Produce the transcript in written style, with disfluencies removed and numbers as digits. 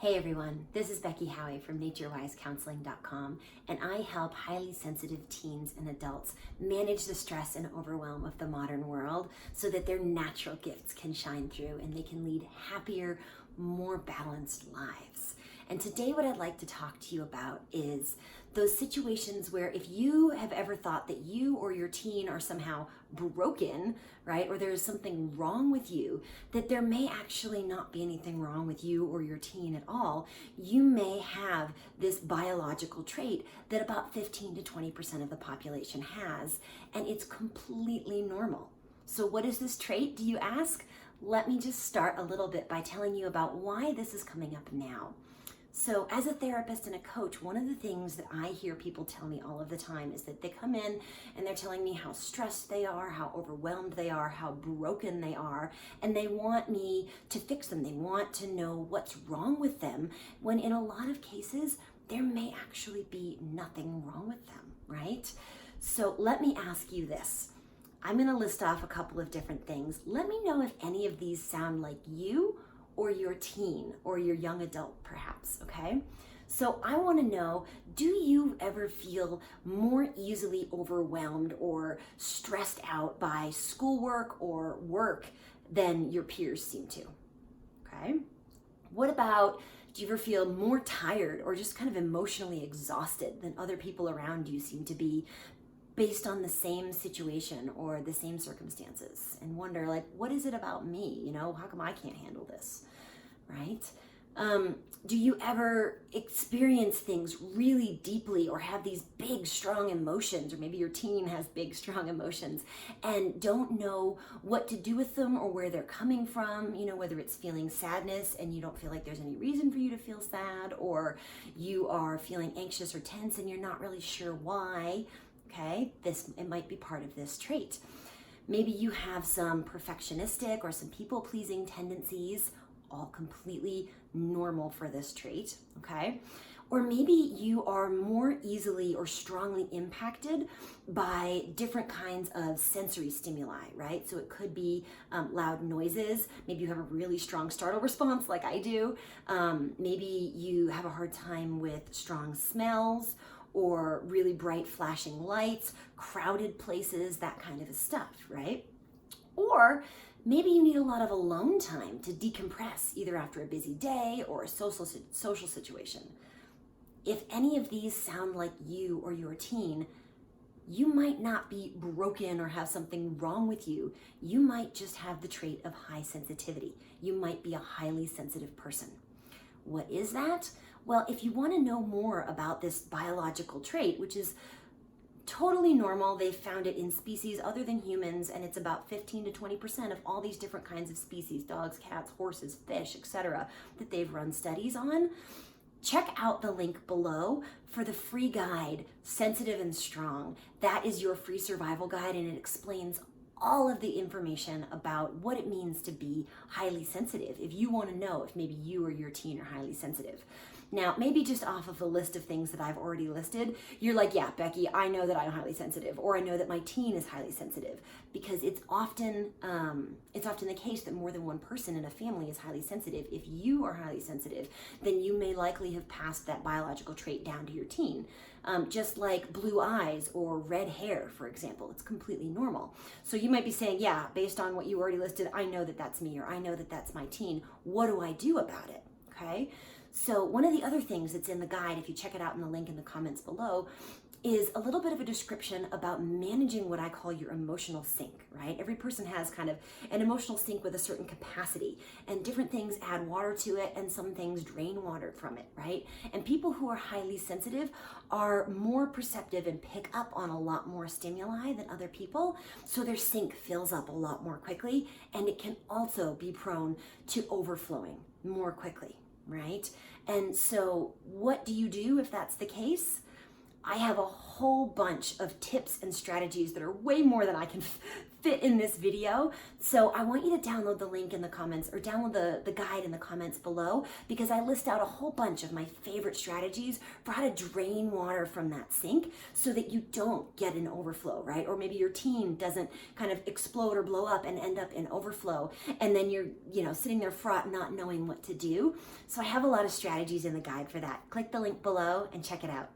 Hey everyone, this is Becky Howie from NatureWiseCounseling.com, and I help highly sensitive teens and adults manage the stress and overwhelm of the modern world so that their natural gifts can shine through and they can lead happier, more balanced lives. And today what I'd like to talk to you about is those situations where if you have ever thought that you or your teen are somehow broken, right, or there's something wrong with you, that there may actually not be anything wrong with you or your teen at all. You may have this biological trait that about 15 to 20% of the population has, and it's completely normal. So what is this trait, do you ask? Let me just start a little bit by telling you about why this is coming up now. So as a therapist and a coach, one of the things that I hear people tell me all of the time is that they come in and they're telling me how stressed they are, how overwhelmed they are, how broken they are, and they want me to fix them. They want to know what's wrong with them, when in a lot of cases, there may actually be nothing wrong with them, right? So let me ask you this. I'm gonna list off a couple of different things. Let me know if any of these sound like you or your teen or your young adult perhaps, okay? So I wanna know, do you ever feel more easily overwhelmed or stressed out by schoolwork or work than your peers seem to, okay? What about, do you ever feel more tired or just kind of emotionally exhausted than other people around you seem to be based on the same situation or the same circumstances, and wonder, like, what is it about me? You know, how come I can't handle this, right? Do you ever experience things really deeply or have these big, strong emotions, or maybe your teen has big, strong emotions and don't know what to do with them or where they're coming from? You know, whether it's feeling sadness and you don't feel like there's any reason for you to feel sad, or you are feeling anxious or tense and you're not really sure why. Okay, it might be part of this trait. Maybe you have some perfectionistic or some people-pleasing tendencies, all completely normal for this trait, okay? Or maybe you are more easily or strongly impacted by different kinds of sensory stimuli, right? So it could be loud noises. Maybe you have a really strong startle response like I do. Maybe you have a hard time with strong smells, or really bright flashing lights, crowded places, that kind of stuff, right? Or maybe you need a lot of alone time to decompress, either after a busy day or a social situation. If any of these sound like you or your teen, you might not be broken or have something wrong with you. You might just have the trait of high sensitivity. You might be a highly sensitive person. What is that? Well, if you want to know more about this biological trait, which is totally normal, they found it in species other than humans, and it's about 15 to 20% of all these different kinds of species, dogs, cats, horses, fish, etc., that they've run studies on. Check out the link below for the free guide, Sensitive and Strong. That is your free survival guide, and it explains all of the information about what it means to be highly sensitive, if you want to know if maybe you or your teen are highly sensitive. Now, maybe just off of the list of things that I've already listed, you're like, yeah, Becky, I know that I'm highly sensitive, or I know that my teen is highly sensitive, because it's often the case that more than one person in a family is highly sensitive. If you are highly sensitive, then you may likely have passed that biological trait down to your teen. Just like blue eyes or red hair, for example, it's completely normal. So you might be saying, yeah, based on what you already listed, I know that that's me, or I know that that's my teen. What do I do about it? Okay. So one of the other things that's in the guide, if you check it out in the link in the comments below, is a little bit of a description about managing what I call your emotional sink, right? Every person has kind of an emotional sink with a certain capacity, and different things add water to it and some things drain water from it, right? And people who are highly sensitive are more perceptive and pick up on a lot more stimuli than other people, so their sink fills up a lot more quickly, and it can also be prone to overflowing more quickly, right? And so what do you do if that's the case? I have a whole bunch of tips and strategies that are way more than I can fit in this video. So I want you to download the link in the comments, or download the guide in the comments below, because I list out a whole bunch of my favorite strategies for how to drain water from that sink so that you don't get an overflow, right? Or maybe your team doesn't kind of explode or blow up and end up in overflow, and then you're, sitting there fraught not knowing what to do. So I have a lot of strategies in the guide for that. Click the link below and check it out.